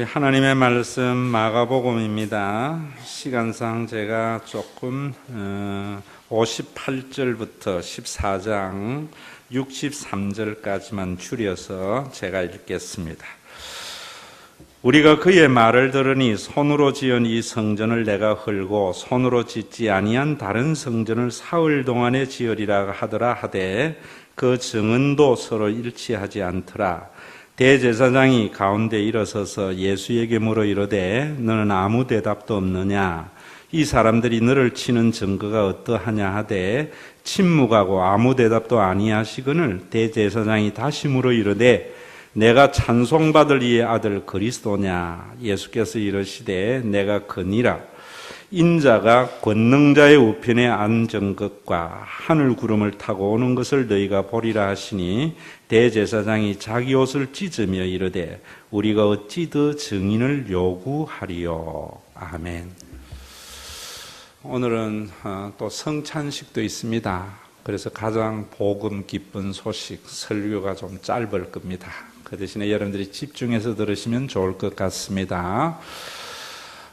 우리 하나님의 말씀 마가복음입니다. 시간상 제가 조금 58절부터 14장 63절까지만 줄여서 제가 읽겠습니다. 우리가 그의 말을 들으니 손으로 지은 이 성전을 내가 헐고 손으로 짓지 아니한 다른 성전을 사흘 동안에 지으리라 하더라 하되 그 증언도 서로 일치하지 않더라. 대제사장이 가운데 일어서서 예수에게 물어 이르되 너는 아무 대답도 없느냐? 이 사람들이 너를 치는 증거가 어떠하냐 하되 침묵하고 아무 대답도 아니하시거늘 대제사장이 다시 물어 이르되 내가 찬송받을 이의 아들 그리스도냐? 예수께서 이르시되 내가 그니라. 인자가 권능자의 우편에 앉은 것과 하늘 구름을 타고 오는 것을 너희가 보리라 하시니 대제사장이 자기 옷을 찢으며 이르되 우리가 어찌 더 증인을 요구하리요. 아멘. 오늘은 또 성찬식도 있습니다. 그래서 가장 복음 기쁜 소식, 설교가 좀 짧을 겁니다. 그 대신에 여러분들이 집중해서 들으시면 좋을 것 같습니다.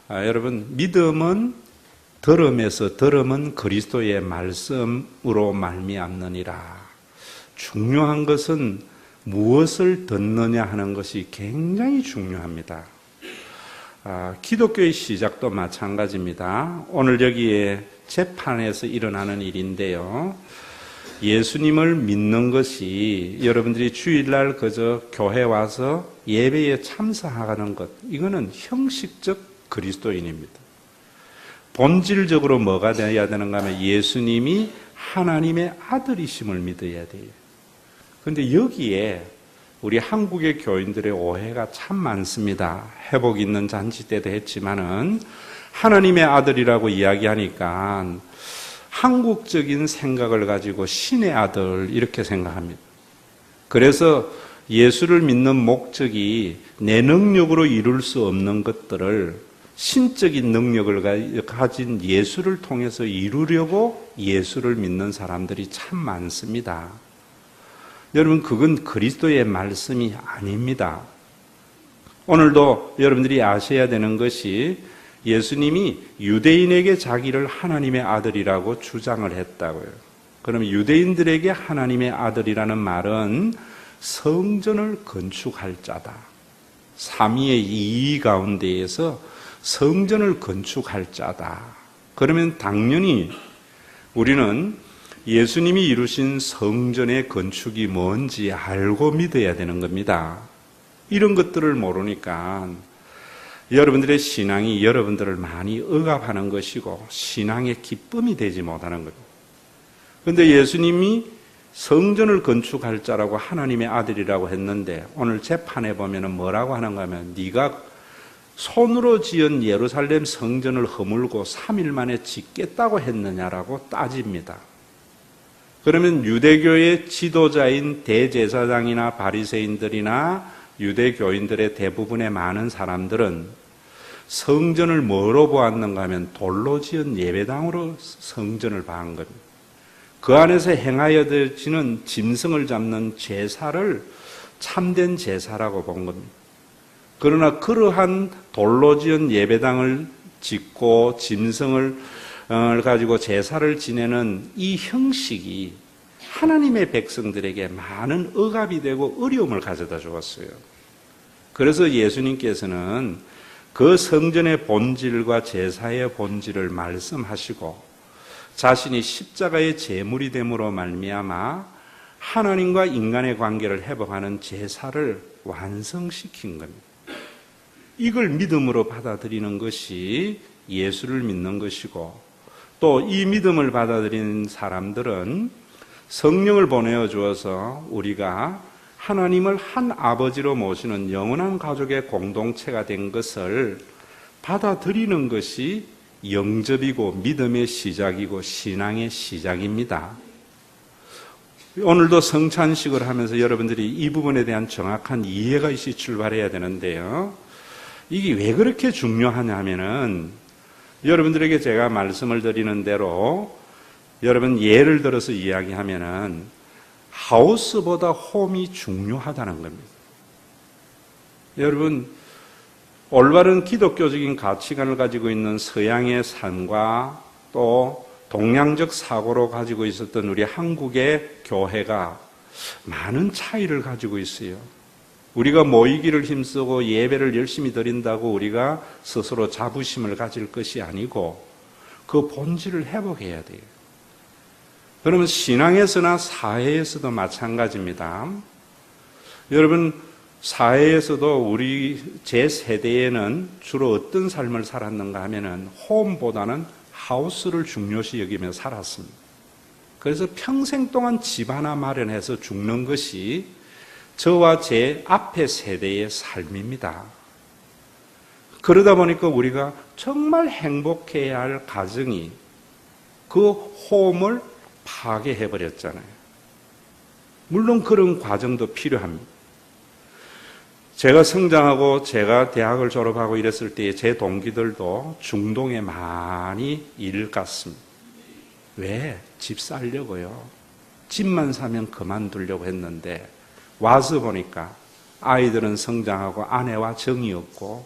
여러분, 믿음은 들음에서 들음은 그리스도의 말씀으로 말미암느니라. 중요한 것은 무엇을 듣느냐 하는 것이 굉장히 중요합니다. 기독교의 시작도 마찬가지입니다. 오늘 여기에 재판에서 일어나는 일인데요. 예수님을 믿는 것이 여러분들이 주일날 그저 교회 와서 예배에 참석하는 것, 이거는 형식적 그리스도인입니다. 본질적으로 뭐가 되어야 되는가 하면 예수님이 하나님의 아들이심을 믿어야 돼요. 그런데 여기에 우리 한국의 교인들의 오해가 참 많습니다. 회복 있는 잔치 때도 했지만은 하나님의 아들이라고 이야기하니까 한국적인 생각을 가지고 신의 아들 이렇게 생각합니다. 그래서 예수를 믿는 목적이 내 능력으로 이룰 수 없는 것들을 신적인 능력을 가진 예수를 통해서 이루려고 예수를 믿는 사람들이 참 많습니다. 여러분, 그건 그리스도의 말씀이 아닙니다. 오늘도 여러분들이 아셔야 되는 것이 예수님이 유대인에게 자기를 하나님의 아들이라고 주장을 했다고요. 그러면 유대인들에게 하나님의 아들이라는 말은 성전을 건축할 자다. 삼위의 이의 가운데에서 성전을 건축할 자다. 그러면 당연히 우리는 예수님이 이루신 성전의 건축이 뭔지 알고 믿어야 되는 겁니다. 이런 것들을 모르니까 여러분들의 신앙이 여러분들을 많이 억압하는 것이고 신앙의 기쁨이 되지 못하는 겁니다. 그런데 예수님이 성전을 건축할 자라고 하나님의 아들이라고 했는데 오늘 재판에 보면 뭐라고 하는가 하면 네가 손으로 지은 예루살렘 성전을 허물고 3일 만에 짓겠다고 했느냐라고 따집니다. 그러면 유대교의 지도자인 대제사장이나 바리새인들이나 유대교인들의 대부분의 많은 사람들은 성전을 뭐로 보았는가 하면 돌로 지은 예배당으로 성전을 봐한 겁니다. 그 안에서 행하여지는 짐승을 잡는 제사를 참된 제사라고 본 겁니다. 그러나 그러한 돌로 지은 예배당을 짓고 짐승을 가지고 제사를 지내는 이 형식이 하나님의 백성들에게 많은 억압이 되고 어려움을 가져다 주었어요. 그래서 예수님께서는 그 성전의 본질과 제사의 본질을 말씀하시고 자신이 십자가의 제물이 됨으로 말미암아 하나님과 인간의 관계를 회복하는 제사를 완성시킨 겁니다. 이걸 믿음으로 받아들이는 것이 예수를 믿는 것이고 또 이 믿음을 받아들이는 사람들은 성령을 보내어 주어서 우리가 하나님을 한 아버지로 모시는 영원한 가족의 공동체가 된 것을 받아들이는 것이 영접이고 믿음의 시작이고 신앙의 시작입니다. 오늘도 성찬식을 하면서 여러분들이 이 부분에 대한 정확한 이해가 있이 출발해야 되는데요. 이게 왜 그렇게 중요하냐 하면은 여러분들에게 제가 말씀을 드리는 대로 여러분 예를 들어서 이야기하면은 하우스보다 홈이 중요하다는 겁니다. 여러분 올바른 기독교적인 가치관을 가지고 있는 서양의 삶과 또 동양적 사고로 가지고 있었던 우리 한국의 교회가 많은 차이를 가지고 있어요. 우리가 모이기를 힘쓰고 예배를 열심히 드린다고 우리가 스스로 자부심을 가질 것이 아니고 그 본질을 회복해야 돼요. 그러면 신앙에서나 사회에서도 마찬가지입니다. 여러분, 사회에서도 우리 제 세대에는 주로 어떤 삶을 살았는가 하면은 홈보다는 하우스를 중요시 여기며 살았습니다. 그래서 평생 동안 집 하나 마련해서 죽는 것이 저와 제 앞의 세대의 삶입니다. 그러다 보니까 우리가 정말 행복해야 할 가정이 그 홈을 파괴해버렸잖아요. 물론 그런 과정도 필요합니다. 제가 성장하고 제가 대학을 졸업하고 이랬을 때 제 동기들도 중동에 많이 일 갔습니다. 왜? 집 살려고요. 집만 사면 그만두려고 했는데 와서 보니까 아이들은 성장하고 아내와 정이 없고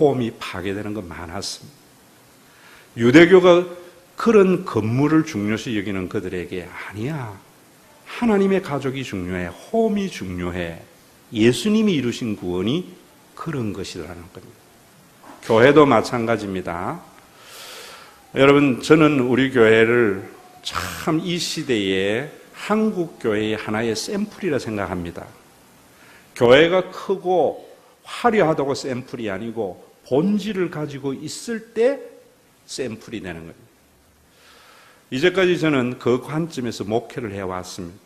홈이 파괴되는 거 많았습니다. 유대교가 그런 건물을 중요시 여기는 그들에게 아니야. 하나님의 가족이 중요해. 홈이 중요해. 예수님이 이루신 구원이 그런 것이라는 겁니다. 교회도 마찬가지입니다. 여러분, 저는 우리 교회를 참 이 시대에 한국 교회의 하나의 샘플이라 생각합니다. 교회가 크고 화려하다고 샘플이 아니고 본질을 가지고 있을 때 샘플이 되는 겁니다. 이제까지 저는 그 관점에서 목회를 해왔습니다.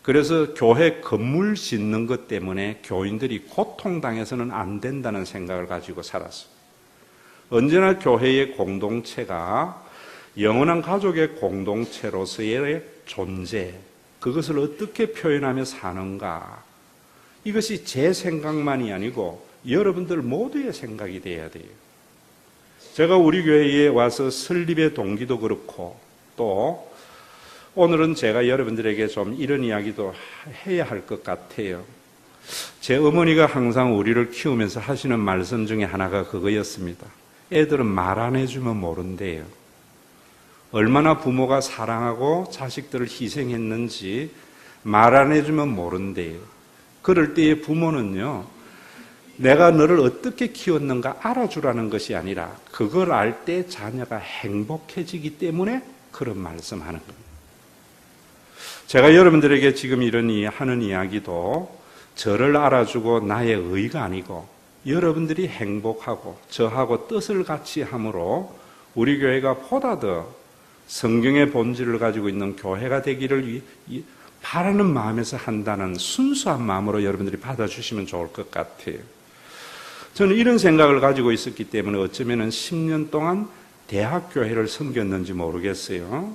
그래서 교회 건물 짓는 것 때문에 교인들이 고통당해서는 안 된다는 생각을 가지고 살았어요. 언제나 교회의 공동체가 영원한 가족의 공동체로서의 존재, 그것을 어떻게 표현하며 사는가, 이것이 제 생각만이 아니고 여러분들 모두의 생각이 돼야 돼요. 제가 우리 교회에 와서 설립의 동기도 그렇고 또 오늘은 제가 여러분들에게 좀 이런 이야기도 해야 할 것 같아요. 제 어머니가 항상 우리를 키우면서 하시는 말씀 중에 하나가 그거였습니다. 애들은 말 안 해주면 모른대요. 얼마나 부모가 사랑하고 자식들을 희생했는지 말 안 해주면 모른대요. 그럴 때의 부모는요, 내가 너를 어떻게 키웠는가 알아주라는 것이 아니라 그걸 알 때 자녀가 행복해지기 때문에 그런 말씀하는 겁니다. 제가 여러분들에게 지금 이런 하는 이야기도 저를 알아주고 나의 의가 아니고 여러분들이 행복하고 저하고 뜻을 같이 함으로 우리 교회가 보다 더 성경의 본질을 가지고 있는 교회가 되기를 바라는 마음에서 한다는 순수한 마음으로 여러분들이 받아주시면 좋을 것 같아요. 저는 이런 생각을 가지고 있었기 때문에 어쩌면 10년 동안 대학교회를 섬겼는지 모르겠어요.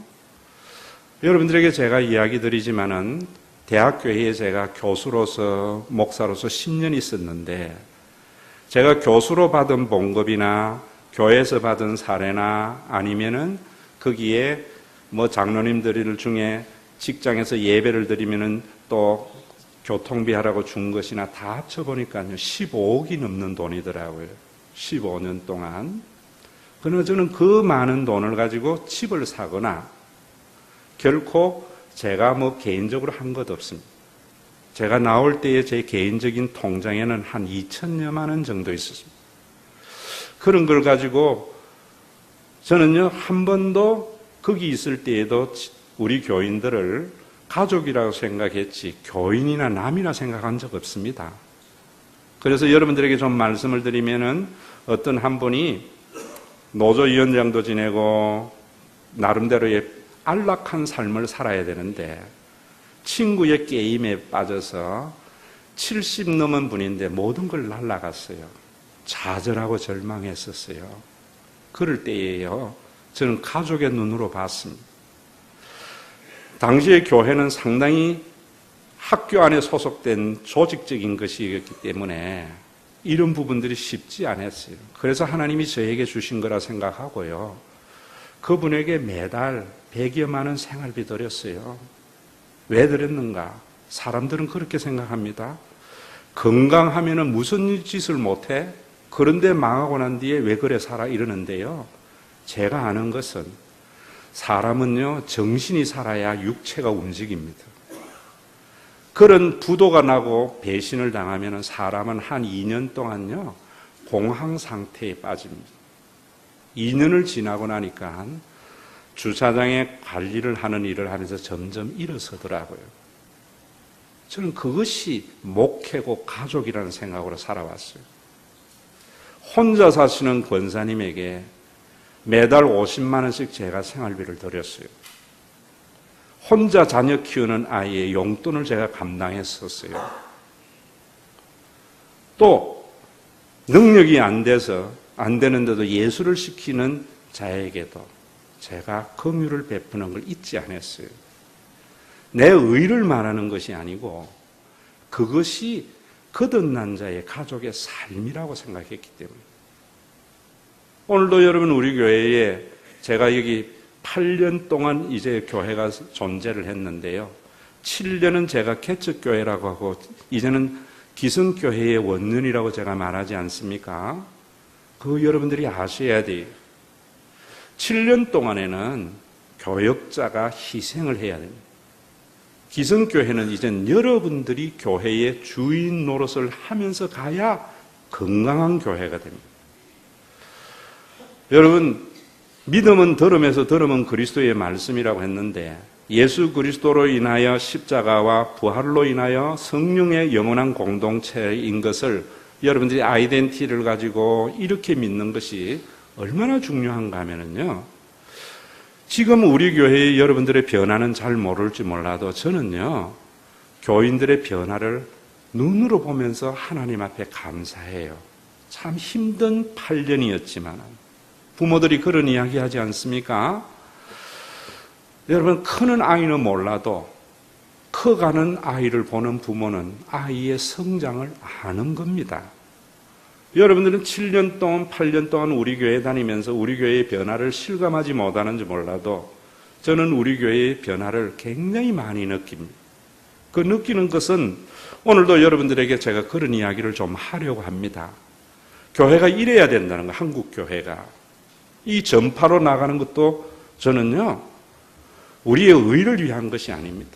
여러분들에게 제가 이야기 드리지만은 대학교회에 제가 교수로서 목사로서 10년 있었는데 제가 교수로 받은 봉급이나 교회에서 받은 사례나 아니면은 거기에 뭐 장로님들 중에 직장에서 예배를 드리면은 또 교통비 하라고 준 것이나 다 합쳐보니까요 15억이 넘는 돈이더라고요. 15년 동안. 그러나 저는 그 많은 돈을 가지고 집을 사거나 결코 제가 뭐 개인적으로 한 것 없습니다. 제가 나올 때에 제 개인적인 통장에는 한 2천여만 원 정도 있었습니다. 그런 걸 가지고 저는요 한 번도 거기 있을 때에도 우리 교인들을 가족이라고 생각했지 교인이나 남이나 생각한 적 없습니다. 그래서 여러분들에게 좀 말씀을 드리면은 어떤 한 분이 노조위원장도 지내고 나름대로의 안락한 삶을 살아야 되는데 친구의 게임에 빠져서 70 넘은 분인데 모든 걸 날라갔어요. 좌절하고 절망했었어요. 그럴 때에요 저는 가족의 눈으로 봤습니다. 당시의 교회는 상당히 학교 안에 소속된 조직적인 것이었기 때문에 이런 부분들이 쉽지 않았어요. 그래서 하나님이 저에게 주신 거라 생각하고요. 그분에게 매달 100여만 원 생활비 드렸어요. 왜 드렸는가? 사람들은 그렇게 생각합니다. 건강하면은 무슨 짓을 못해? 그런데 망하고 난 뒤에 왜 그래 살아 이러는데요. 제가 아는 것은 사람은요, 정신이 살아야 육체가 움직입니다. 그런 부도가 나고 배신을 당하면 사람은 한 2년 동안요, 공황 상태에 빠집니다. 2년을 지나고 나니까 주차장에 관리를 하는 일을 하면서 점점 일어서더라고요. 저는 그것이 목회고 가족이라는 생각으로 살아왔어요. 혼자 사시는 권사님에게 매달 50만 원씩 제가 생활비를 드렸어요. 혼자 자녀 키우는 아이의 용돈을 제가 감당했었어요. 또 능력이 안 되는데도 예수를 시키는 자에게도 제가 긍휼을 베푸는 걸 잊지 않았어요. 내 의를 말하는 것이 아니고 그것이 거듭난 자의 가족의 삶이라고 생각했기 때문에. 오늘도 여러분 우리 교회에 제가 여기 8년 동안 이제 교회가 존재를 했는데요. 7년은 제가 개척교회라고 하고 이제는 기성교회의 원년이라고 제가 말하지 않습니까? 그거 여러분들이 아셔야 돼요. 7년 동안에는 교역자가 희생을 해야 됩니다. 기성교회는 이젠 여러분들이 교회의 주인 노릇을 하면서 가야 건강한 교회가 됩니다. 여러분, 믿음은 들음에서 들음은 그리스도의 말씀이라고 했는데 예수 그리스도로 인하여 십자가와 부활로 인하여 성령의 영원한 공동체인 것을 여러분들이 아이덴티티를 가지고 이렇게 믿는 것이 얼마나 중요한가 하면요. 지금 우리 교회의 여러분들의 변화는 잘 모를지 몰라도 저는요. 교인들의 변화를 눈으로 보면서 하나님 앞에 감사해요. 참 힘든 8년이었지만 부모들이 그런 이야기 하지 않습니까? 여러분 크는 아이는 몰라도 커가는 아이를 보는 부모는 아이의 성장을 아는 겁니다. 여러분들은 7년 동안 8년 동안 우리 교회 다니면서 우리 교회의 변화를 실감하지 못하는지 몰라도 저는 우리 교회의 변화를 굉장히 많이 느낍니다. 그 느끼는 것은 오늘도 여러분들에게 제가 그런 이야기를 좀 하려고 합니다. 교회가 이래야 된다는 거, 한국 교회가. 이 전파로 나가는 것도 저는요, 우리의 의를 위한 것이 아닙니다.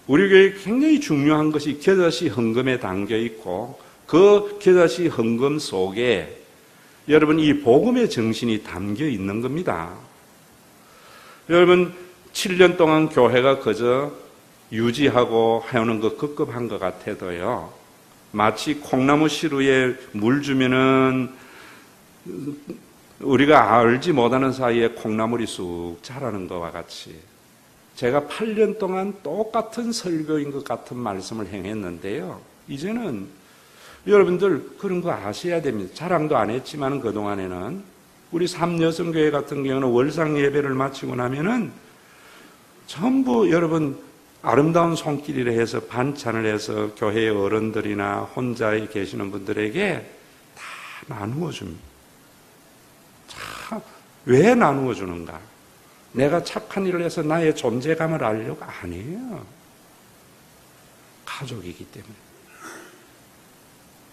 우리 교회에 굉장히 중요한 것이 겨자씨 헌금에 담겨 있고 그 겨자씨 헌금 속에 여러분 이 복음의 정신이 담겨 있는 겁니다. 여러분 7년 동안 교회가 그저 유지하고 해오는 거 급급한 것 같아도요. 마치 콩나무 시루에 물 주면은 우리가 알지 못하는 사이에 콩나물이 쑥 자라는 것과 같이 제가 8년 동안 똑같은 설교인 것 같은 말씀을 행했는데요. 이제는 여러분들 그런 거 아셔야 됩니다. 자랑도 안 했지만 그동안에는 우리 삼여성교회 같은 경우는 월상 예배를 마치고 나면은 전부 여러분 아름다운 손길이라 해서 반찬을 해서 교회의 어른들이나 혼자 계시는 분들에게 다 나누어 줍니다. 참, 왜 나누어 주는가? 내가 착한 일을 해서 나의 존재감을 알려고 아니에요. 가족이기 때문에.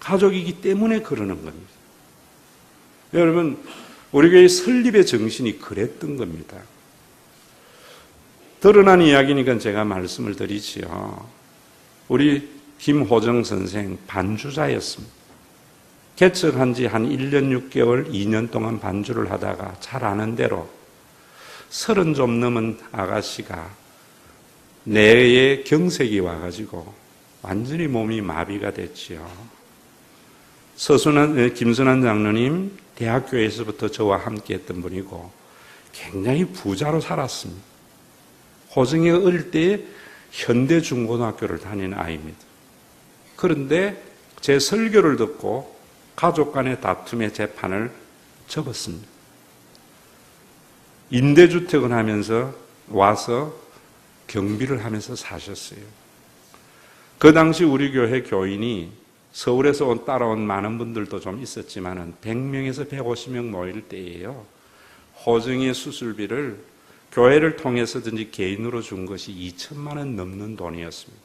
가족이기 때문에 그러는 겁니다. 여러분, 우리 교회 설립의 정신이 그랬던 겁니다. 드러난 이야기니까 제가 말씀을 드리지요. 우리 김호정 선생 반주자였습니다. 개척한 지 한 1년 6개월, 2년 동안 반주를 하다가 잘 아는 대로 30 좀 넘은 아가씨가 뇌에 경색이 와가지고 완전히 몸이 마비가 됐지요. 김선한 장로님 대학교에서부터 저와 함께 했던 분이고 굉장히 부자로 살았습니다. 호정이 어릴 때 현대중고등학교를 다니는 아이입니다. 그런데 제 설교를 듣고 가족 간의 다툼의 재판을 접었습니다. 임대주택을 하면서 와서 경비를 하면서 사셨어요. 그 당시 우리 교회 교인이 서울에서 따라온 많은 분들도 좀 있었지만 100명에서 150명 모일 때예요. 호정이의 수술비를 교회를 통해서든지 개인으로 준 것이 2천만 원 넘는 돈이었습니다.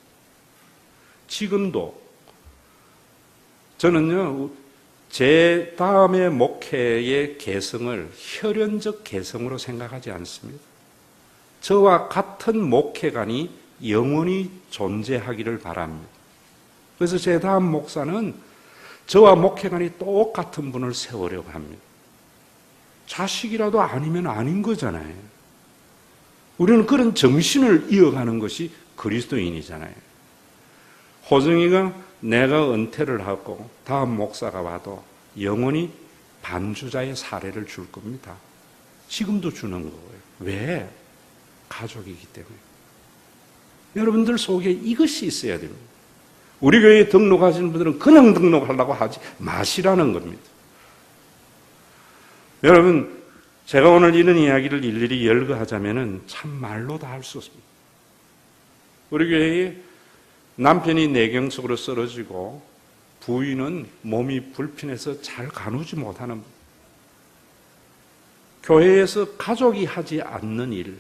지금도 저는요 제 다음의 목회의 개성을 혈연적 개성으로 생각하지 않습니다. 저와 같은 목회관이 영원히 존재하기를 바랍니다. 그래서 제 다음 목사는 저와 목회관이 똑같은 분을 세우려고 합니다. 자식이라도 아니면 아닌 거잖아요. 우리는 그런 정신을 이어가는 것이 그리스도인이잖아요. 호정이가 내가 은퇴를 하고 다음 목사가 와도 영원히 반주자의 사례를 줄 겁니다. 지금도 주는 거예요. 왜? 가족이기 때문에. 여러분들 속에 이것이 있어야 됩니다. 우리 교회에 등록하시는 분들은 그냥 등록하려고 하지 마시라는 겁니다. 여러분, 제가 오늘 이런 이야기를 일일이 열거하자면 참 말로 다 할 수 없습니다. 우리 교회에 남편이 뇌경색으로 쓰러지고 부인은 몸이 불편해서 잘 가누지 못하는 분. 교회에서 가족이 하지 않는 일,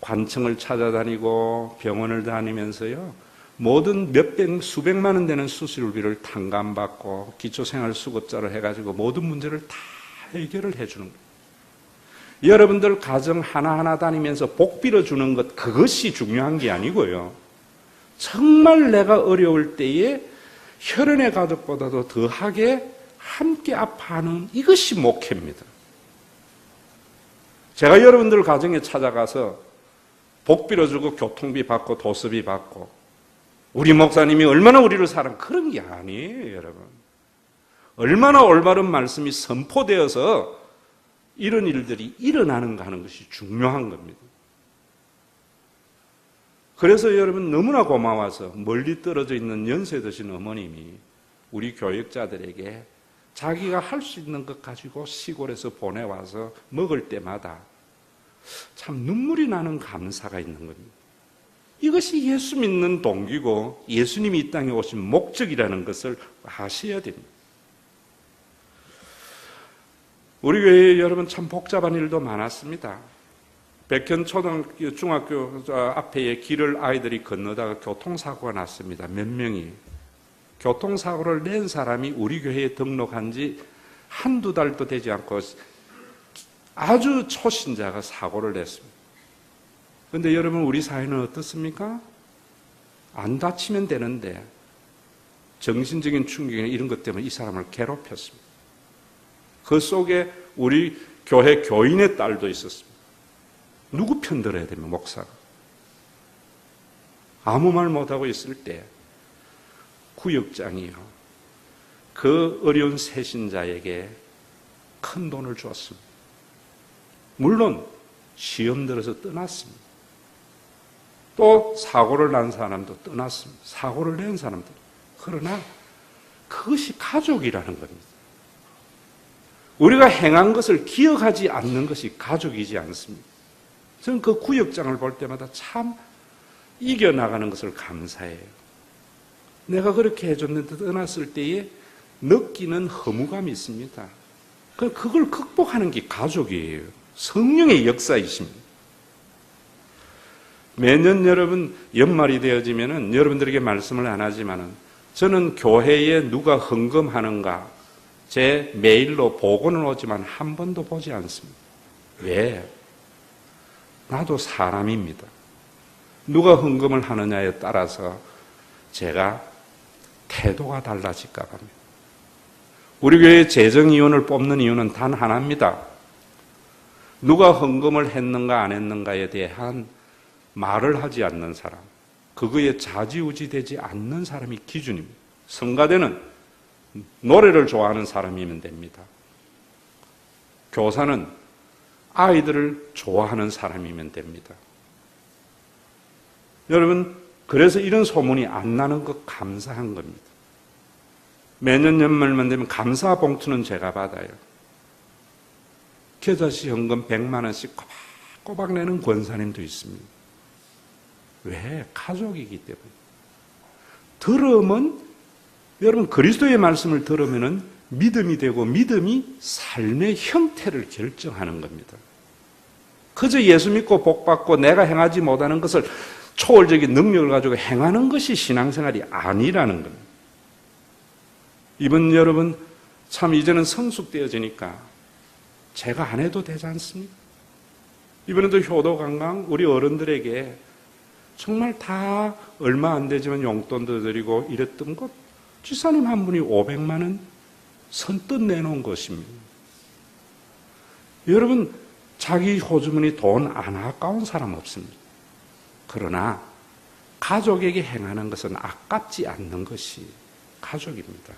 관청을 찾아다니고 병원을 다니면서요, 모든 몇백, 수백만 원 되는 수술비를 탕감받고 기초생활수급자로 해가지고 모든 문제를 다 해결을 해주는 거예요. 여러분들 가정 하나하나 다니면서 복 빌어주는 것, 그것이 중요한 게 아니고요. 정말 내가 어려울 때에 혈연의 가족보다도 더하게 함께 아파하는 이것이 목회입니다. 제가 여러분들 가정에 찾아가서 복 빌어주고 교통비 받고 도서비 받고 우리 목사님이 얼마나 우리를 사랑, 그런 게 아니에요, 여러분. 얼마나 올바른 말씀이 선포되어서 이런 일들이 일어나는가 하는 것이 중요한 겁니다. 그래서 여러분 너무나 고마워서 멀리 떨어져 있는 연세 드신 어머님이 우리 교역자들에게 자기가 할 수 있는 것 가지고 시골에서 보내와서 먹을 때마다 참 눈물이 나는 감사가 있는 겁니다. 이것이 예수 믿는 동기고 예수님이 이 땅에 오신 목적이라는 것을 아셔야 됩니다. 우리 교회에 여러분 참 복잡한 일도 많았습니다. 백현 초등학교, 중학교 앞에 길을 아이들이 건너다가 교통사고가 났습니다. 몇 명이. 교통사고를 낸 사람이 우리 교회에 등록한 지 한두 달도 되지 않고 아주 초신자가 사고를 냈습니다. 그런데 여러분 우리 사회는 어떻습니까? 안 다치면 되는데 정신적인 충격이나 이런 것 때문에 이 사람을 괴롭혔습니다. 그 속에 우리 교회 교인의 딸도 있었습니다. 누구 편 들어야 되면 목사가. 아무 말 못하고 있을 때 구역장이요, 그 어려운 새신자에게 큰 돈을 주었습니다. 물론 시험 들어서 떠났습니다. 또 사고를 난 사람도 떠났습니다. 사고를 낸 사람도. 그러나 그것이 가족이라는 겁니다. 우리가 행한 것을 기억하지 않는 것이 가족이지 않습니다. 저는 그 구역장을 볼 때마다 참 이겨나가는 것을 감사해요. 내가 그렇게 해줬는데 떠났을 때에 느끼는 허무감이 있습니다. 그걸 극복하는 게 가족이에요. 성령의 역사이십니다. 매년 여러분 연말이 되어지면은 여러분들에게 말씀을 안 하지만은 저는 교회에 누가 헌금하는가 제 메일로 보고는 오지만 한 번도 보지 않습니다. 왜? 나도 사람입니다. 누가 헌금을 하느냐에 따라서 제가 태도가 달라질까 합니다. 우리 교회 재정위원을 뽑는 이유는 단 하나입니다. 누가 헌금을 했는가 안 했는가에 대한 말을 하지 않는 사람, 그거에 좌지우지되지 않는 사람이 기준입니다. 성가대는 노래를 좋아하는 사람이면 됩니다. 교사는 아이들을 좋아하는 사람이면 됩니다. 여러분, 그래서 이런 소문이 안 나는 것 감사한 겁니다. 매년 연말만 되면 감사 봉투는 제가 받아요. 겨자씨 헌금 100만 원씩 꼬박꼬박 내는 권사님도 있습니다. 왜? 가족이기 때문에. 들으면, 여러분 그리스도의 말씀을 들으면 믿음이 되고 믿음이 삶의 형태를 결정하는 겁니다. 그저 예수 믿고 복 받고 내가 행하지 못하는 것을 초월적인 능력을 가지고 행하는 것이 신앙생활이 아니라는 겁니다. 이번 여러분 참 이제는 성숙되어지니까 제가 안 해도 되지 않습니까? 이번에도 효도 관광 우리 어른들에게 정말 다 얼마 안 되지만 용돈도 드리고 이랬던 것, 지사님 한 분이 500만 원 선뜻 내놓은 것입니다. 여러분, 자기 호주머니 돈 안 아까운 사람 없습니다. 그러나 가족에게 행하는 것은 아깝지 않는 것이 가족입니다.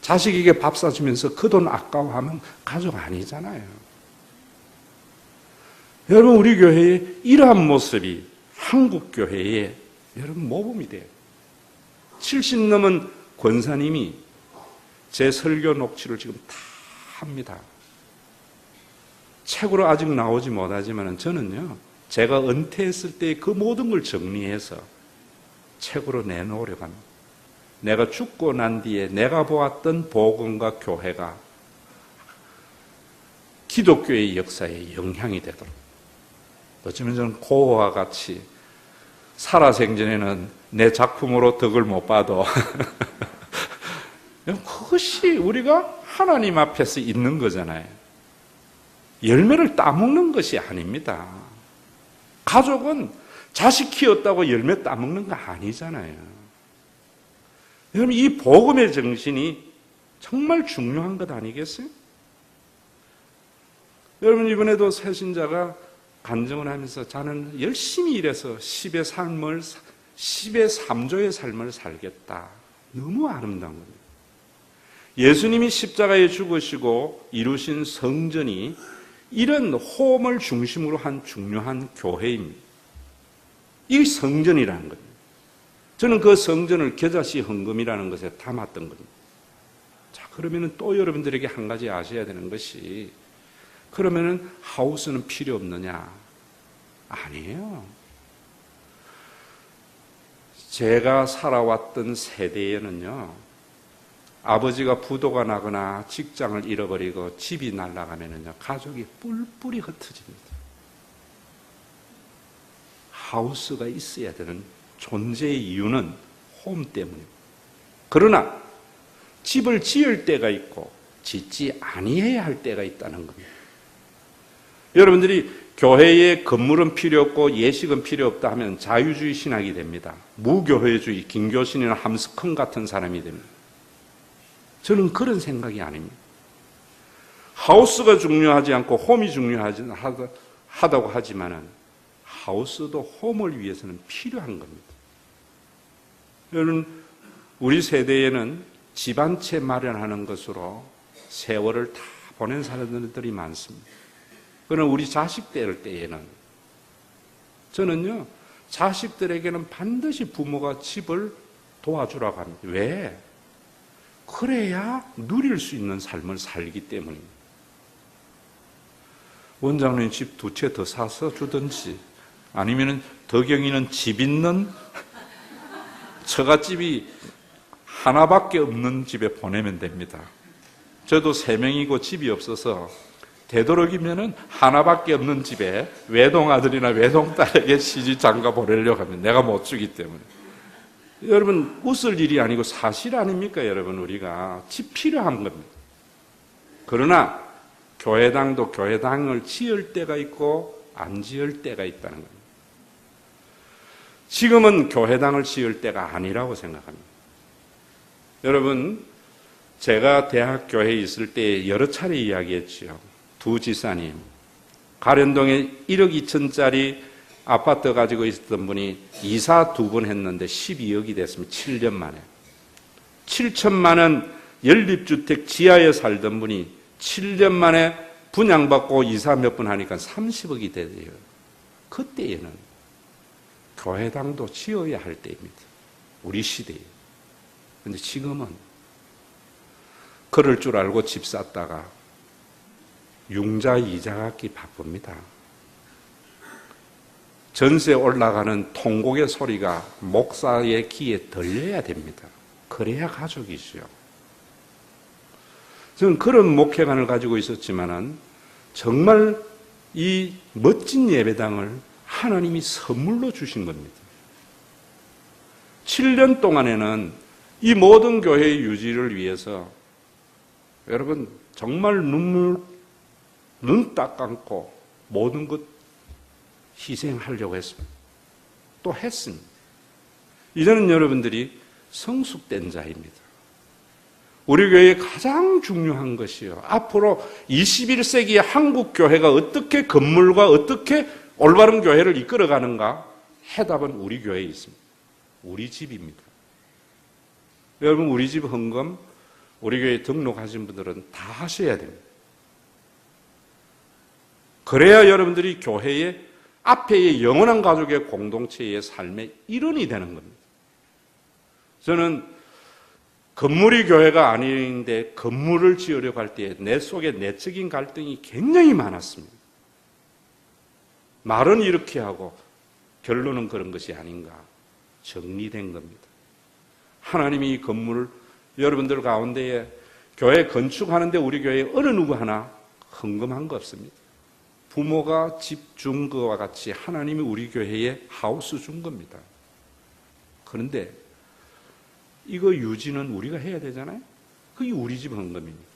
자식에게 밥 사주면서 그 돈 아까워하면 가족 아니잖아요. 여러분, 우리 교회의 이러한 모습이 한국 교회의 여러분 모범이 돼요. 70 넘은 권사님이 제 설교 녹취를 지금 다 합니다. 책으로 아직 나오지 못하지만 저는요, 제가 은퇴했을 때 그 모든 걸 정리해서 책으로 내놓으려고 합니다. 내가 죽고 난 뒤에 내가 보았던 복음과 교회가 기독교의 역사에 영향이 되도록, 어쩌면 저는 고어와 같이 살아생전에는 내 작품으로 덕을 못 봐도 그것이 우리가 하나님 앞에서 있는 거잖아요. 열매를 따먹는 것이 아닙니다. 가족은 자식 키웠다고 열매 따먹는 거 아니잖아요. 여러분, 이 복음의 정신이 정말 중요한 것 아니겠어요? 여러분, 이번에도 새신자가 간증을 하면서 자는 열심히 일해서 10의 3조의 삶을 살겠다. 너무 아름다운 겁니다. 예수님이 십자가에 죽으시고 이루신 성전이 이런 호흡을 중심으로 한 중요한 교회입니다. 이 성전이라는 겁니다. 저는 그 성전을 겨자씨 헌금이라는 것에 담았던 겁니다. 자, 그러면은 또 여러분들에게 한 가지 아셔야 되는 것이, 그러면은 하우스는 필요 없느냐? 아니에요. 제가 살아왔던 세대에는요, 아버지가 부도가 나거나 직장을 잃어버리고 집이 날아가면은요, 가족이 뿔뿔이 흩어집니다. 하우스가 있어야 되는 존재의 이유는 홈 때문입니다. 그러나 집을 지을 때가 있고 짓지 아니해야 할 때가 있다는 겁니다. 여러분들이 교회에 건물은 필요 없고 예식은 필요 없다 하면 자유주의 신학이 됩니다. 무교회주의, 김교신이나 함스컨 같은 사람이 됩니다. 저는 그런 생각이 아닙니다. 하우스가 중요하지 않고 홈이 중요하다고 하지만은 하우스도 홈을 위해서는 필요한 겁니다. 여러분, 우리 세대에는 집 한 채 마련하는 것으로 세월을 다 보낸 사람들이 많습니다. 그러나 우리 자식 때에는 저는요, 자식들에게는 반드시 부모가 집을 도와주라고 합니다. 왜? 그래야 누릴 수 있는 삶을 살기 때문입니다. 원장님 집 2채 더 사서 주든지, 아니면 덕영이는 집 있는 처갓집이 하나밖에 없는 집에 보내면 됩니다. 저도 3명이고 집이 없어서 되도록이면은 하나밖에 없는 집에 외동아들이나 외동딸에게 시집 장가 보내려고 하면 내가 못 주기 때문에. 여러분, 웃을 일이 아니고 사실 아닙니까? 여러분, 우리가 집 필요한 겁니다. 그러나 교회당도 교회당을 지을 때가 있고 안 지을 때가 있다는 겁니다. 지금은 교회당을 지을 때가 아니라고 생각합니다. 여러분, 제가 대학교에 있을 때 여러 차례 이야기했지요. 2 지사님, 가련동에 1억 2천짜리 아파트 가지고 있었던 분이 이사 2번 했는데 12억이 됐습니다. 7년 만에. 7천만 원 연립주택 지하에 살던 분이 7년 만에 분양받고 이사 몇 번 하니까 30억이 되대요. 그때에는 교회당도 지어야 할 때입니다. 우리 시대에. 그런데 지금은 그럴 줄 알고 집 샀다가 융자 이자 갚기 바쁩니다. 전세 올라가는 통곡의 소리가 목사의 귀에 들려야 됩니다. 그래야 가족이죠. 저는 그런 목회관을 가지고 있었지만은 정말 이 멋진 예배당을 하나님이 선물로 주신 겁니다. 7년 동안에는 이 모든 교회의 유지를 위해서 여러분 정말 눈 딱 감고 모든 것 희생하려고 했습니다. 또 했습니다. 이제는 여러분들이 성숙된 자입니다. 우리 교회에 가장 중요한 것이요. 앞으로 21세기의 한국 교회가 어떻게 건물과 어떻게 올바른 교회를 이끌어가는가? 해답은 우리 교회에 있습니다. 우리 집입니다. 여러분 우리 집 헌금 우리 교회에 등록하신 분들은 다 하셔야 됩니다. 그래야 여러분들이 교회의 앞에의 영원한 가족의 공동체의 삶의 일원이 되는 겁니다. 저는 건물이 교회가 아닌데 건물을 지으려고 할 때 내 속에 내적인 갈등이 굉장히 많았습니다. 말은 이렇게 하고 결론은 그런 것이 아닌가 정리된 겁니다. 하나님이 이 건물을 여러분들 가운데에 교회 건축하는데 우리 교회에 어느 누구 하나 헌금한 거 없습니다. 부모가 집 준 것과 같이 하나님이 우리 교회에 하우스 준 겁니다. 그런데 이거 유지는 우리가 해야 되잖아요. 그게 우리 집 헌금입니다.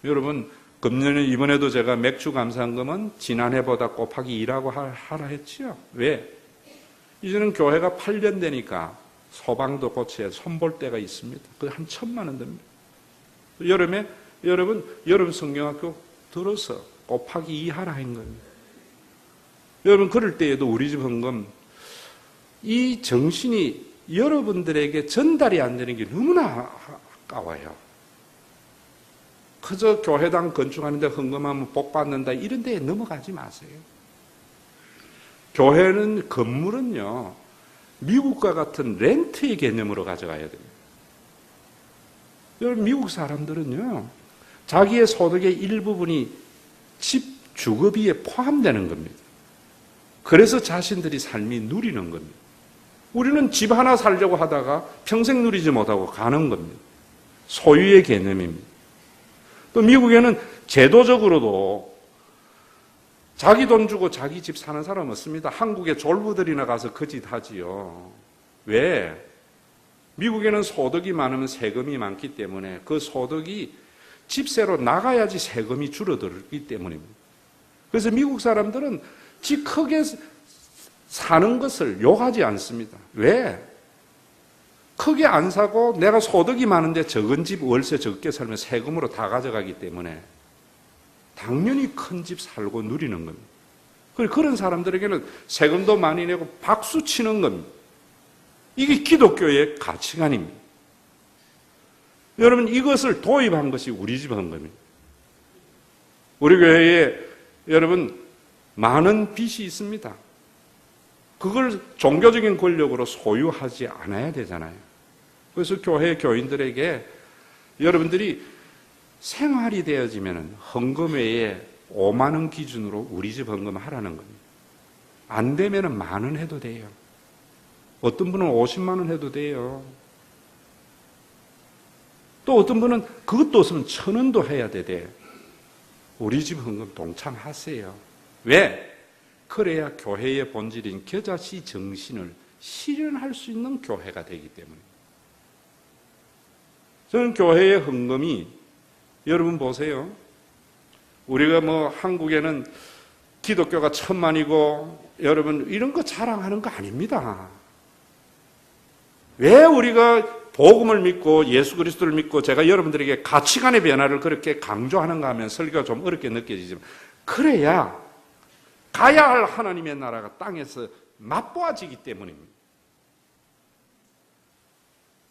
여러분 금년에 이번에도 제가 맥주 감사헌금은 지난해보다 곱하기 2라고 하라 했지요. 왜? 이제는 교회가 8년 되니까 소방도 고쳐야 손볼 때가 있습니다. 그게 한 1,000만 원 됩니다. 여름에 여러분 여름 성경학교 들어서 곱하기 2 하라 한 겁니다. 여러분 그럴 때에도 우리 집 헌금 이 정신이 여러분들에게 전달이 안 되는 게 너무나 아까워요. 그저 교회당 건축하는데 헌금하면 복 받는다 이런 데에 넘어가지 마세요. 교회는 건물은요 미국과 같은 렌트의 개념으로 가져가야 됩니다. 여러분 미국 사람들은요 자기의 소득의 일부분이 집 주거비에 포함되는 겁니다. 그래서 자신들이 삶이 누리는 겁니다. 우리는 집 하나 살려고 하다가 평생 누리지 못하고 가는 겁니다. 소유의 개념입니다. 또 미국에는 제도적으로도 자기 돈 주고 자기 집 사는 사람 없습니다. 한국에 졸부들이나 가서 그 짓 하지요. 왜? 미국에는 소득이 많으면 세금이 많기 때문에 그 소득이 집세로 나가야지 세금이 줄어들기 때문입니다. 그래서 미국 사람들은 집 크게 사는 것을 욕하지 않습니다. 왜? 크게 안 사고 내가 소득이 많은데 적은 집 월세 적게 살면 세금으로 다 가져가기 때문에 당연히 큰 집 살고 누리는 겁니다. 그런 사람들에게는 세금도 많이 내고 박수 치는 겁니다. 이게 기독교의 가치관입니다. 여러분 이것을 도입한 것이 우리 집 헌금입니다. 우리 교회에 여러분 많은 빚이 있습니다. 그걸 종교적인 권력으로 소유하지 않아야 되잖아요. 그래서 교회 교인들에게 여러분들이 생활이 되어지면 헌금 외에 5만 원 기준으로 우리 집 헌금 하라는 겁니다. 안 되면 10,000원 해도 돼요. 어떤 분은 50만 원 해도 돼요. 또 어떤 분은 그것도 없으면 1,000원도 해야 돼. 우리 집 헌금 동참하세요. 왜? 그래야 교회의 본질인 겨자씨 정신을 실현할 수 있는 교회가 되기 때문에. 저는 교회의 헌금이 여러분 보세요. 우리가 한국에는 기독교가 1,000만이고 여러분 이런 거 자랑하는 거 아닙니다. 왜 우리가 복음을 믿고 예수 그리스도를 믿고 제가 여러분들에게 가치관의 변화를 그렇게 강조하는가 하면 설교가 좀 어렵게 느껴지지만 그래야 가야 할 하나님의 나라가 땅에서 맛보아지기 때문입니다.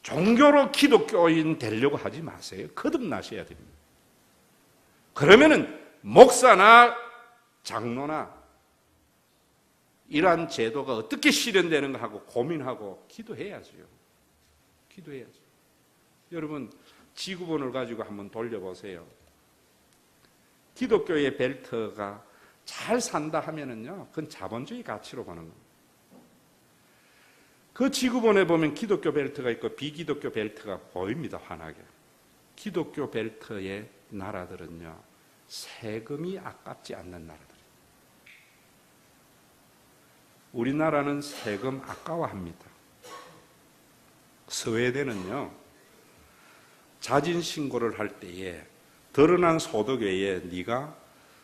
종교로 기독교인 되려고 하지 마세요. 거듭나셔야 됩니다. 그러면은 목사나 장로나 이러한 제도가 어떻게 실현되는가 하고 고민하고 기도해야죠. 기도해야죠. 여러분 지구본을 가지고 한번 돌려보세요. 기독교의 벨트가 잘 산다 하면은요, 그건 자본주의 가치로 보는 겁니다. 그 지구본에 보면 기독교 벨트가 있고 비기독교 벨트가 보입니다, 환하게. 기독교 벨트의 나라들은요, 세금이 아깝지 않는 나라들이에요. 우리나라는 세금 아까워합니다. 스웨덴은요, 자진 신고를 할 때에 드러난 소득 외에 네가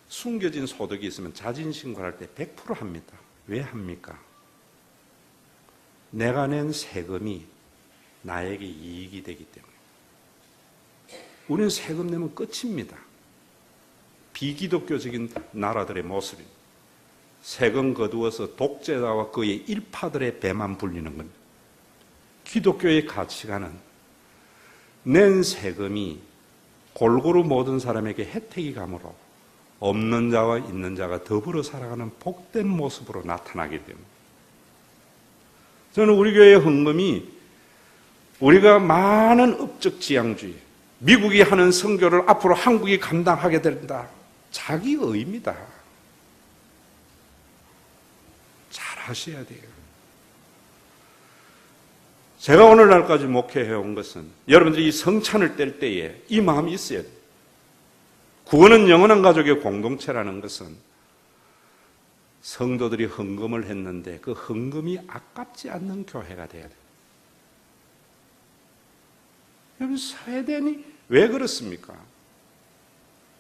숨겨진 소득이 있으면 자진 신고할 때 100% 합니다. 왜 합니까? 내가 낸 세금이 나에게 이익이 되기 때문에. 우리는 세금 내면 끝입니다. 비기독교적인 나라들의 모습입니다. 세금 거두어서 독재자와 그의 일파들의 배만 불리는 겁니다. 기독교의 가치관은 낸 세금이 골고루 모든 사람에게 혜택이 가므로 없는 자와 있는 자가 더불어 살아가는 복된 모습으로 나타나기 때문에 저는 우리 교회의 헌금이 우리가 많은 업적지향주의, 미국이 하는 선교를 앞으로 한국이 감당하게 된다. 자기 의입니다. 잘 하셔야 돼요. 제가 오늘날까지 목회해온 것은 여러분들이 이 성찬을 뗄 때에 이 마음이 있어야 돼요. 구원은 영원한 가족의 공동체라는 것은 성도들이 헌금을 했는데 그 헌금이 아깝지 않는 교회가 돼야 돼요. 여러분, 스웨덴이 왜 그렇습니까?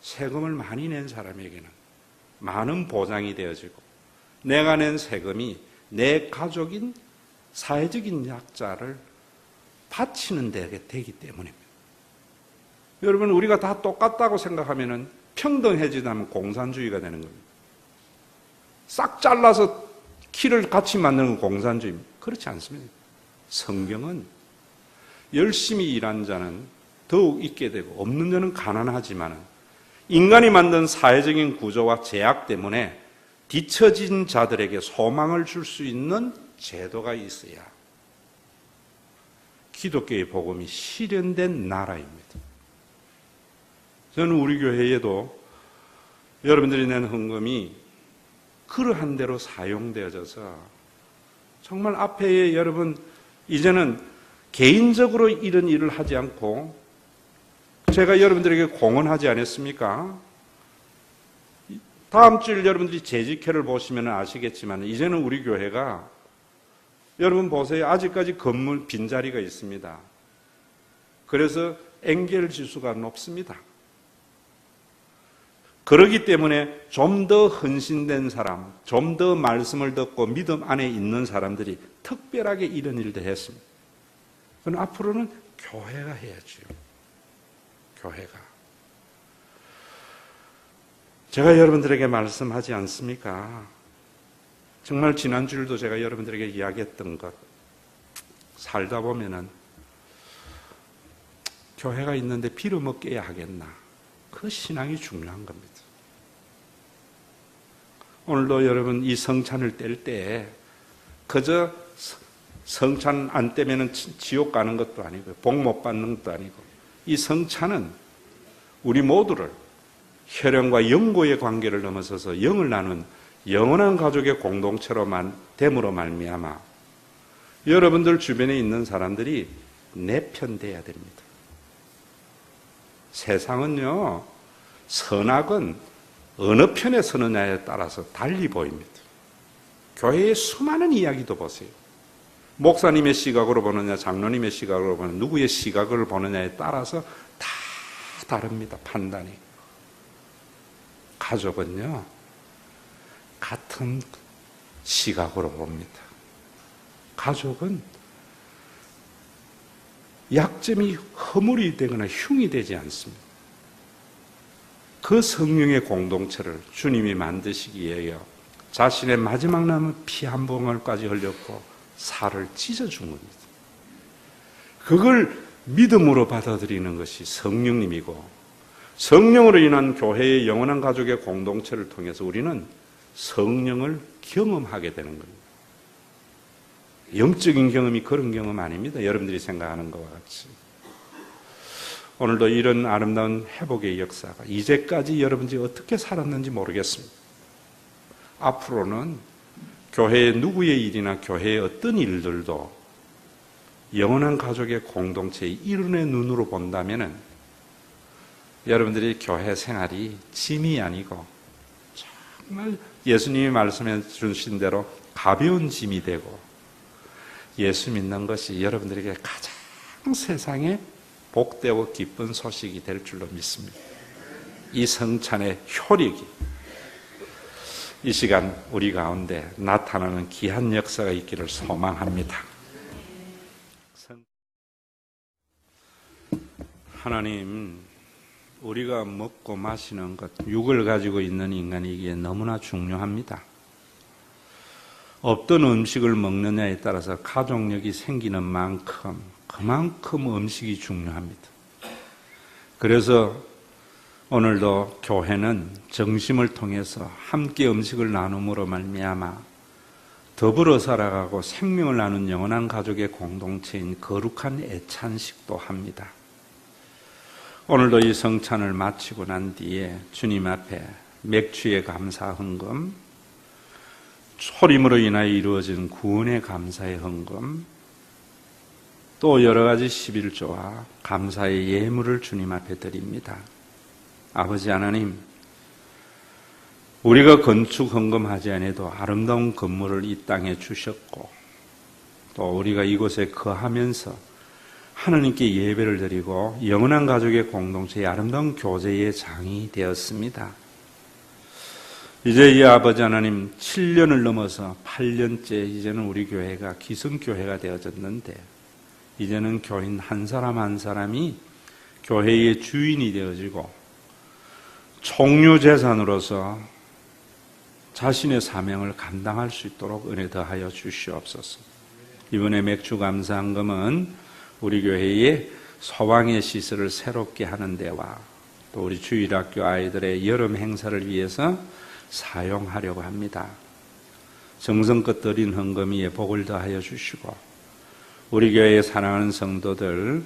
세금을 많이 낸 사람에게는 많은 보장이 되어지고 내가 낸 세금이 내 가족인 사회적인 약자를 바치는 데 되기 때문입니다. 여러분, 우리가 다 똑같다고 생각하면 평등해지다면 공산주의가 되는 겁니다. 싹 잘라서 키를 같이 만드는 건 공산주의입니다. 그렇지 않습니다. 성경은 열심히 일한 자는 더욱 있게 되고 없는 자는 가난하지만 인간이 만든 사회적인 구조와 제약 때문에 뒤처진 자들에게 소망을 줄 수 있는 제도가 있어야 기독교의 복음이 실현된 나라입니다. 저는 우리 교회에도 여러분들이 낸 헌금이 그러한 대로 사용되어져서 정말 앞에 여러분 이제는 개인적으로 이런 일을 하지 않고 제가 여러분들에게 공언하지 않았습니까? 다음 주일 여러분들이 재직회를 보시면 아시겠지만 이제는 우리 교회가 여러분 보세요. 아직까지 건물 빈자리가 있습니다. 그래서 엔겔 지수가 높습니다. 그렇기 때문에 좀 더 헌신된 사람, 좀 더 말씀을 듣고 믿음 안에 있는 사람들이 특별하게 이런 일도 했습니다. 그럼 앞으로는 교회가 해야죠. 교회가. 제가 여러분들에게 말씀하지 않습니까? 정말 지난주일도 제가 여러분들에게 이야기했던 것, 살다 보면은 교회가 있는데 빌어먹게 하겠나? 그 신앙이 중요한 겁니다. 오늘도 여러분 이 성찬을 뗄 때 그저 성찬 안 떼면은 지옥 가는 것도 아니고 복 못 받는 것도 아니고 이 성찬은 우리 모두를 혈연과 영고의 관계를 넘어서서 영을 나눈 영원한 가족의 공동체로만 됨으로 말미암아 여러분들 주변에 있는 사람들이 내 편 돼야 됩니다. 세상은요, 선악은 어느 편에 서느냐에 따라서 달리 보입니다. 교회의 수많은 이야기도 보세요. 목사님의 시각으로 보느냐, 장로님의 시각으로 보느냐, 누구의 시각을 보느냐에 따라서 다 다릅니다, 판단이. 가족은요, 같은 시각으로 봅니다. 가족은 약점이 허물이 되거나 흉이 되지 않습니다. 그 성령의 공동체를 주님이 만드시기에 자신의 마지막 남은 피 한 방울까지 흘렸고 살을 찢어준 겁니다. 그걸 믿음으로 받아들이는 것이 성령님이고 성령으로 인한 교회의 영원한 가족의 공동체를 통해서 우리는 성령을 경험하게 되는 겁니다. 영적인 경험이 그런 경험 아닙니다. 여러분들이 생각하는 것과 같이. 오늘도 이런 아름다운 회복의 역사가 이제까지 여러분들이 어떻게 살았는지 모르겠습니다. 앞으로는 교회의 누구의 일이나 교회의 어떤 일들도 영원한 가족의 공동체의 일원의 눈으로 본다면은 여러분들이 교회 생활이 짐이 아니고 정말 예수님이 말씀해 주신 대로 가벼운 짐이 되고 예수 믿는 것이 여러분들에게 가장 세상에 복되고 기쁜 소식이 될 줄로 믿습니다. 이 성찬의 효력이 이 시간 우리 가운데 나타나는 귀한 역사가 있기를 소망합니다. 하나님, 우리가 먹고 마시는 것, 육을 가지고 있는 인간이기에 너무나 중요합니다. 어떤 음식을 먹느냐에 따라서 가족력이 생기는 만큼 그만큼 음식이 중요합니다. 그래서 오늘도 교회는 정심을 통해서 함께 음식을 나눔으로 말미암아 더불어 살아가고 생명을 나눈 영원한 가족의 공동체인 거룩한 애찬식도 합니다. 오늘도 이 성찬을 마치고 난 뒤에 주님 앞에 맥주의 감사 헌금, 초림으로 인하여 이루어진 구원의 감사의 헌금, 또 여러 가지 11조와 감사의 예물을 주님 앞에 드립니다. 아버지 하나님, 우리가 건축 헌금하지 않아도 아름다운 건물을 이 땅에 주셨고, 또 우리가 이곳에 거하면서 하나님께 예배를 드리고 영원한 가족의 공동체의 아름다운 교제의 장이 되었습니다. 이제 이 아버지 하나님 7년을 넘어서 8년째 이제는 우리 교회가 기성교회가 되어졌는데, 이제는 교인 한 사람 한 사람이 교회의 주인이 되어지고 총유재산으로서 자신의 사명을 감당할 수 있도록 은혜 더하여 주시옵소서. 이번에 맥주 감사헌금은 우리 교회의 소방의 시설을 새롭게 하는 데와 또 우리 주일학교 아이들의 여름 행사를 위해서 사용하려고 합니다. 정성껏 드린 헌금 위에 복을 더하여 주시고, 우리 교회의 사랑하는 성도들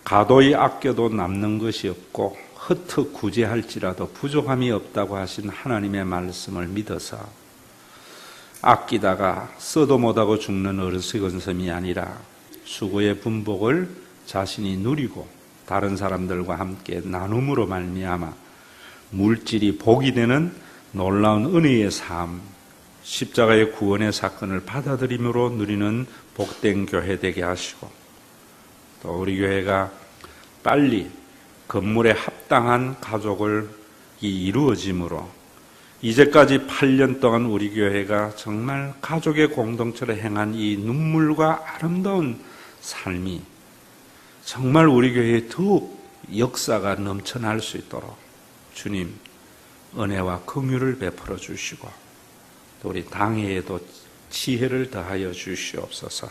가도히 아껴도 남는 것이 없고 흩어 구제할지라도 부족함이 없다고 하신 하나님의 말씀을 믿어서 아끼다가 써도 못하고 죽는 어리석은 아니라 수고의 분복을 자신이 누리고 다른 사람들과 함께 나눔으로 말미암아 물질이 복이 되는 놀라운 은혜의 삶, 십자가의 구원의 사건을 받아들임으로 누리는 복된 교회 되게 하시고, 또 우리 교회가 빨리 건물에 합당한 가족을 이루어짐으로 이제까지 8년 동안 우리 교회가 정말 가족의 공동체로 행한 이 눈물과 아름다운 삶이 정말 우리 교회에 더욱 역사가 넘쳐날 수 있도록 주님 은혜와 긍휼을 베풀어 주시고, 또 우리 당회에도 지혜를 더하여 주시옵소서.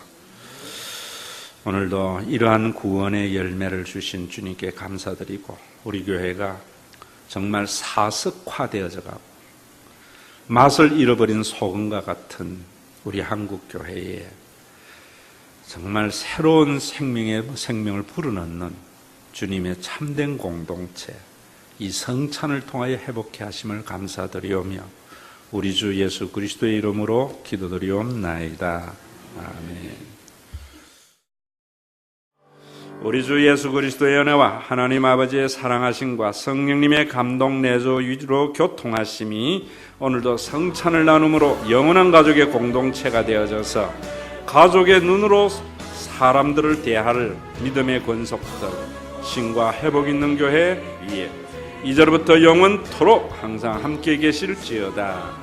오늘도 이러한 구원의 열매를 주신 주님께 감사드리고, 우리 교회가 정말 사석화되어져 가고 맛을 잃어버린 소금과 같은 우리 한국 교회에 정말 새로운 생명을 불어넣는 주님의 참된 공동체, 이 성찬을 통하여 회복해 하심을 감사드리오며 우리 주 예수 그리스도의 이름으로 기도드리옵나이다. 아멘. 우리 주 예수 그리스도의 은혜와 하나님 아버지의 사랑하심과 성령님의 감동 내조 위로 교통하심이 오늘도 성찬을 나눔으로 영원한 가족의 공동체가 되어져서 가족의 눈으로 사람들을 대할 믿음의 권속들, 신과 회복 있는 교회 위에 이제로부터 영원토록 항상 함께 계실지어다.